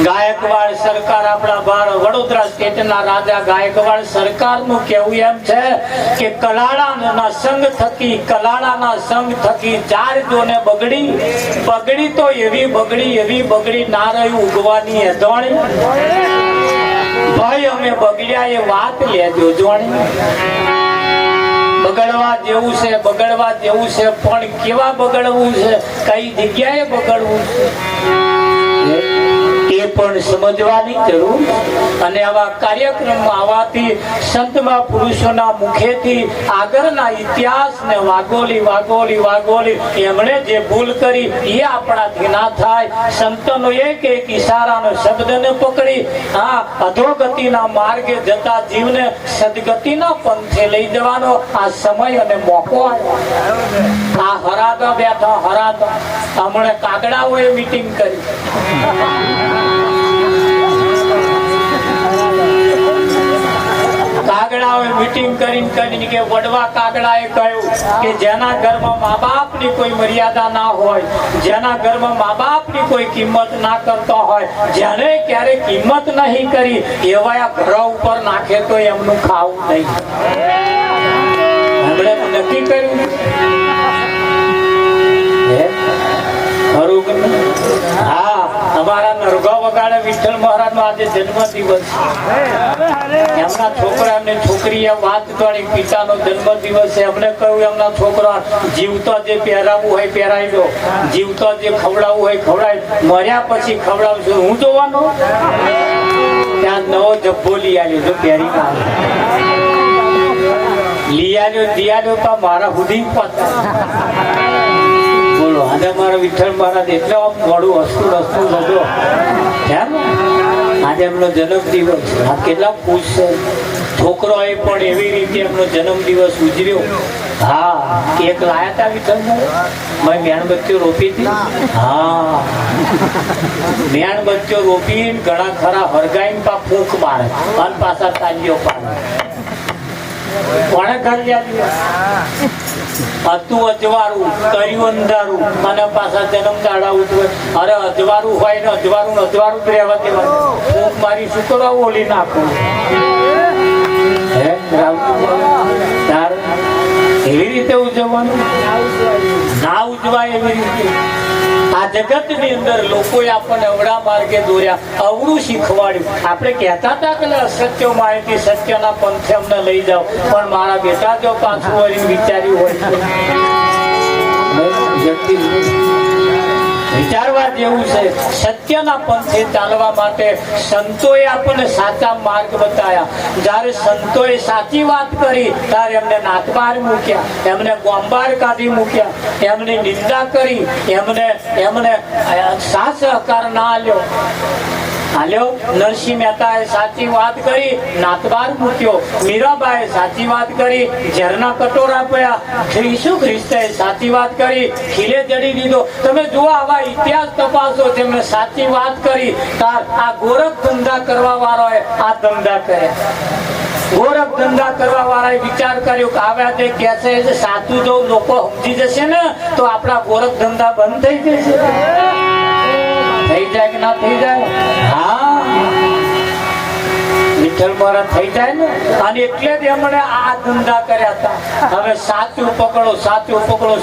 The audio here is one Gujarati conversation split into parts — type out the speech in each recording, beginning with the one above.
ગાયકવાડ સરકાર આપણા વડોદરા સ્ટેટના રાજા ગાયકવાડ સરકારનું કહેવું એમ છે કે કલાળાના સંગ થકી ચાર જોને બગડી તો એવી બગડી ના રહી ઉગવાની અધોણી ભાઈ અમે બગડ્યા એ વાત લેજો જોણી બગડવા જેવું છે પણ કેવા બગડવું છે કઈ જગ્યાએ બગડવું છે એ પણ સમજવાની જરૂર અને આવા કાર્યક્રમમાં આવવાથી સંત મહાપુરુષોના મુખેથી આગળના ઇતિહાસને વાગોલી એમણે જે ભૂલ કરી એ આપણાથી ના થાય. સંતોનો એક ઈશારાનો શબ્દને પકડી અધોગતિના માર્ગે જતા જીવને સદગતિના પંથે લઈ જવાનો આ સમય અને મોકો આવ્યો. આ હરાદા બેઠા હમણાં કાગડાઓએ મીટિંગ કરી. કાગડાઓએ મીટિંગ કરીને કે વડવા કાગડાએ કહ્યું કે જેના ઘરમાં મા બાપની કોઈ મર્યાદા ના હોય, જેના ઘરમાં મા બાપની કોઈ કિંમત ના કરતો હોય, જેને ક્યારે કિંમત નહીં કરી એવા ઘરો ઉપર નાખે તો એમનું ખાવું નહીં. આપણે નક્કી કર્યું અમારા નરગા વગાડે વિઠ્ઠલ મહારાજ નો આજે જન્મ દિવસ છે. એમના છોકરા ને છોકરી વાત કરી પિતાનો જન્મ દિવસ છે. એમને કહ્યું એમના છોકરા જીવતો જે પહેરાવું હોય પહેરાવી દો, જીવતો જે ખવડાવવું હોય ખવડાવી, મર્યા પછી ખવડાવશું હું જોવાનો. ત્યાં નવો જબ્બો લઈ આવ્યો જો પહેરી લઈ આવ્યો તો મારા સુધી બોલો. આજે મારા વિઠ્ઠલ મહારાજ એટલે મોડું હસતું થતો. આજે એમનો જન્મ દિવસ કેટલા ખુશ છે. છોકરોએ પણ એવી રીતે એમનો જન્મ દિવસ ઉજવ્યો. કેક લાયા હતા વિઠ્ઠલ મેં મેણબત્તીઓ રોપી હતી. મેણબત્તીઓ રોપી ઘણા ખરા હરગાઈ ફૂંક મારે અને પાછા તાલીઓ પાડે. કોણે ઘર હતું અજવાળું કર્યું અંધારું અને પાછા જન્મ દાડા ઉઠવે. અરે અજવાળું હોય ને અજવાળું જ રહેવા દેવાનું. ફૂંક મારી શું કરવા ઓલી નાખું. એવી રીતે ઉજવવાનું ના ઉજવાય એવી રીતે. આ જગત ની અંદર લોકોએ આપણને અવળા માર્ગે દોર્યા, અવળું શીખવાડ્યું. આપણે કહેતા હતા કે અસત્ય માહિતી સત્યના પંથે અમને લઈ જાઓ, પણ મારા બેટા જો પાછું વળી વિચાર્યું હોય વિચારવા જેવું છે. સત્યના પંથે ચાલવા માટે સંતોએ આપણને સાચા માર્ગ બતાવ્યા. જયારે સંતોએ સાચી વાત કરી ત્યારે એમને નાતબાર મૂક્યા, એમને ગોંબાર કાઢી મૂક્યા, એમની નિંદા કરી, એમને સાથ સહકાર ના આલ્યો. નરસિંહ મહેતાએ સાચી વાત કરી, નાતબાર મૂક્યો. મીરાબાઈએ સાચી વાત કરી, ઝેરના કટોરા પડ્યા. ઈસુ ખ્રિસ્તે સાચી વાત કરી, ખીલે જડી દીધો. તમે જુઓ આવા ઇતિહાસ તપાસો જેમને સાચી વાત કરી. આ ગોરખ ધંધા કરવા વાળાએ આ ધંધા કર્યા. ગોરખ ધંધા કરવા વાળાએ વિચાર કર્યો કે આવ્યા તે કે છે સાચું જો લોકો સમજી જશે ને તો આપણા ગોરખ ધંધા બંધ થઈ જશે. થઈ જાય કે ના થઈ જાય? વિઠ્ઠલ મહારાજ થઈ જાય ને. અને એટલે જ એમણે આ ધંધા કર્યા હતા. હવે સાચું પકડો,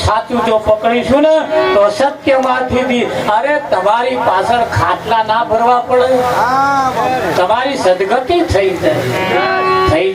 સાચું જો પકડીશું ને તો સત્ય માંથી અરે તમારી પાછળ ખાટલા ના ભરવા પડે, તમારી સદગતિ થઈ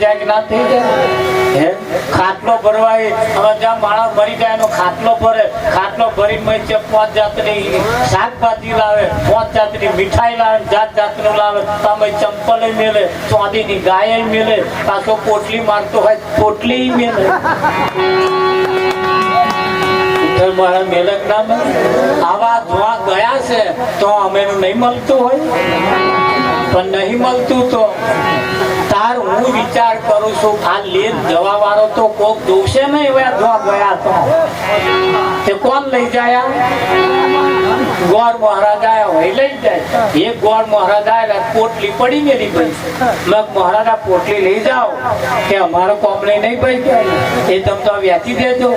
જાય કે ના થઈ જાય? ખાટલો ભરવા હવે જ્યાં માણસ મરી જાય એનો ખાટલો ભરે, ખાટલો ભરીને 5 જાતની શાકભાજી લાવે, 5 જાતની મીઠાઈ લાવે, જાતનું લાવે, તમે ચંપલ મેલે, ચોંદીની ગાય મેલે, પાછો પોટલી મારતો હોય પોટલી મેલે. મારા મેલક નામ આવા જોવા ગયા છે તો અમે નહીં મળતું હોય, પણ નહીં મળતું તો તાર હું વિચાર કરું છું આ લેન જવા વાળો તો કોક જોશે ને એવા જોવા ગયા તો તે કોણ લઈ જાય? ગોળ મહારાજ આયા હોય લઈ જાય. એક ગોળ મહારાજ આયા પોટલી પડી ગયેલી ભાઈ, મેં મહારાજા પોટલી લઈ જાઓ કે અમારો કોમલે નહીં ભાઈ, એ તમે તો વેચી દેજો.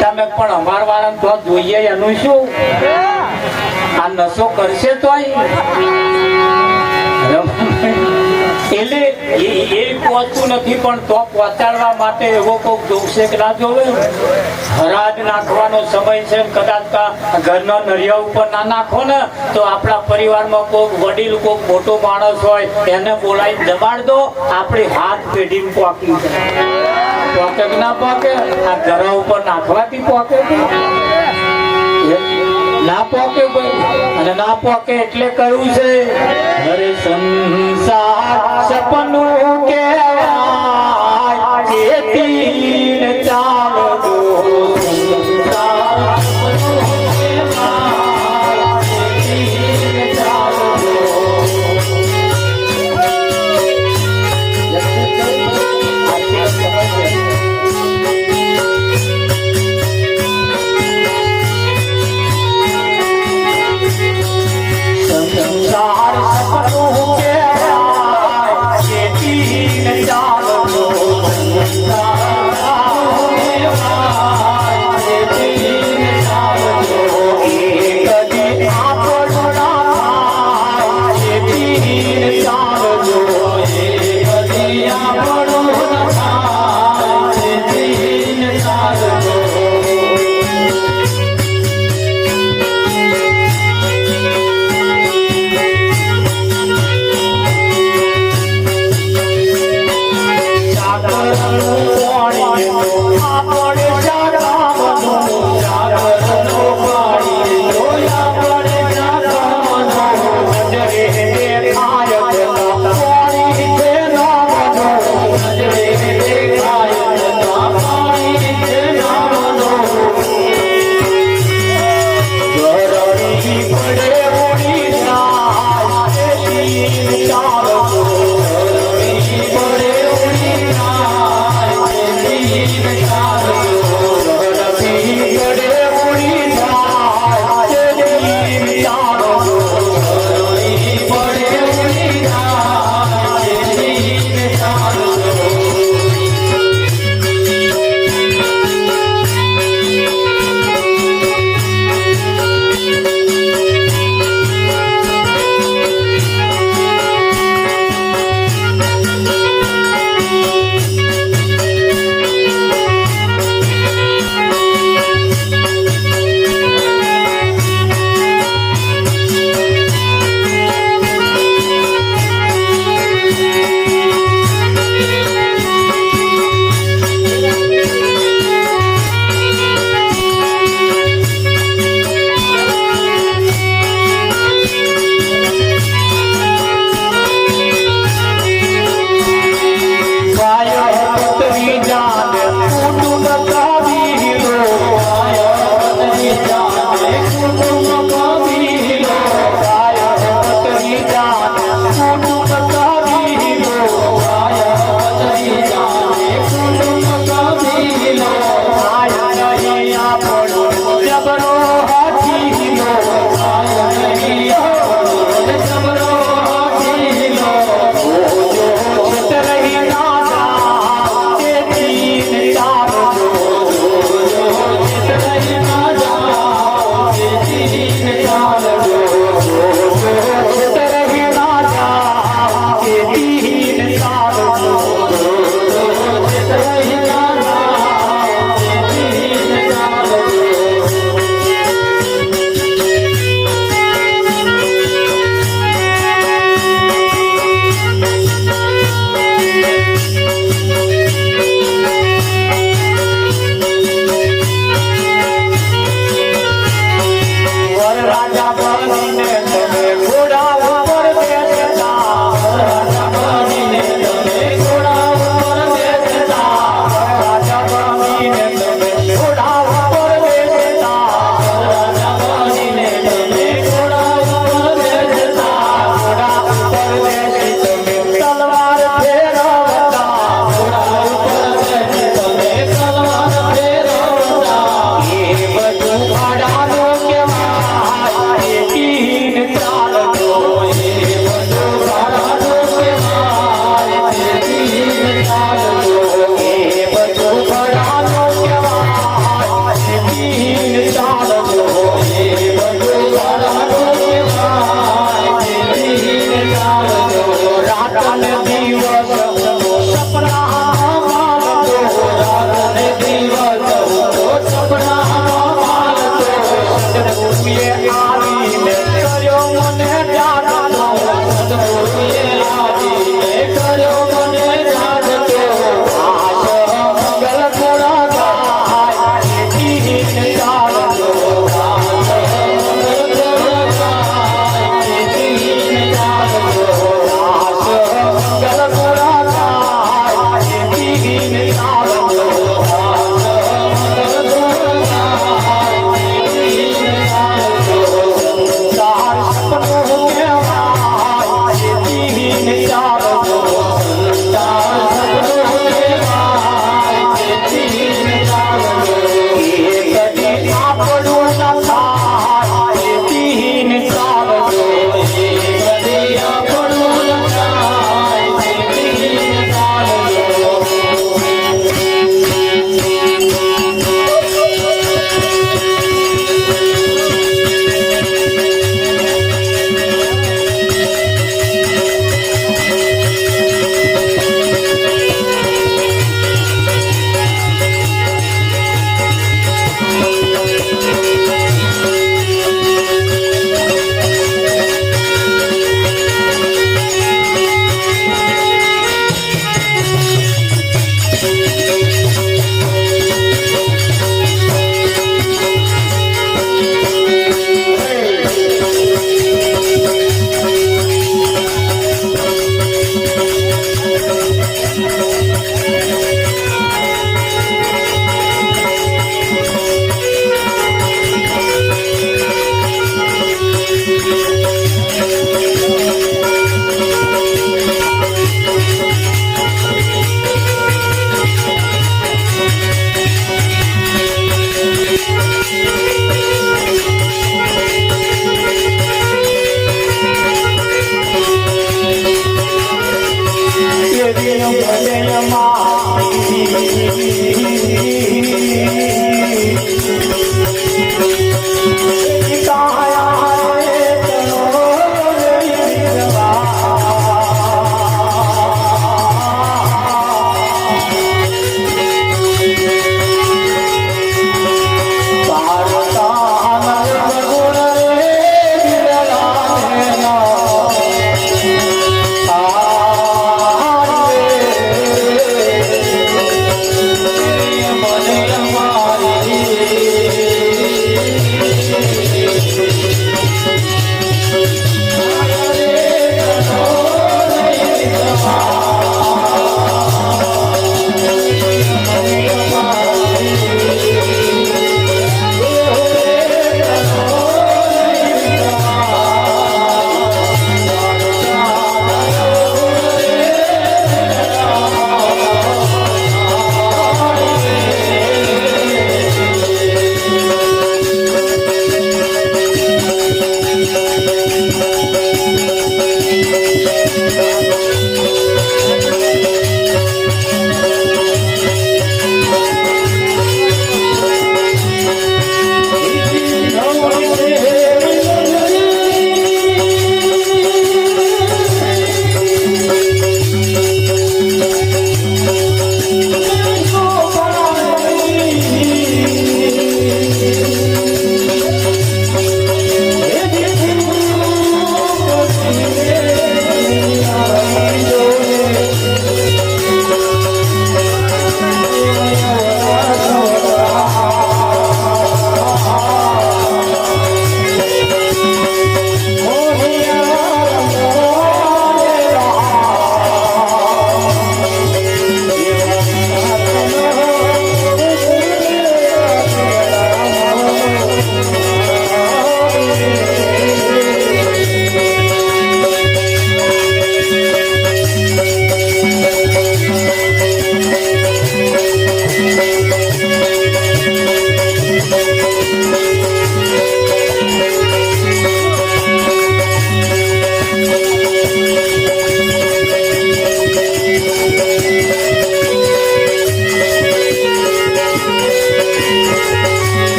તમે પણ અમાર વાળાને તો જોઈએ એનું શું? આ નશો કરશે તો એ પહોંચતું નથી, પણ તો પહોંચાડવા માટે એવો કોઈક જોશે કે ના જોવે. હરાજ નાખવાનો સમય છે, કદાચ ઘરના નળિયા ઉપર ના નાખો ને તો આપણા પરિવારમાં કોઈક વડીલ કોઈક મોટો માણસ હોય એને બોલાવી જમાડ દો, આપણી હાથ પેઢી પોકી જાય. પોકે કે ના પોકે? આ ઘર ઉપર નાખવાથી પોકે ના પોકે ભાઈ. અને ના પોકે એટલે કયું છે, અરે સંસાર સપનું કહેવાય, ચેતીને ચાલજો. સંસાર સપનું કહેવાય, ચેતીને ચાલજો. સંસાર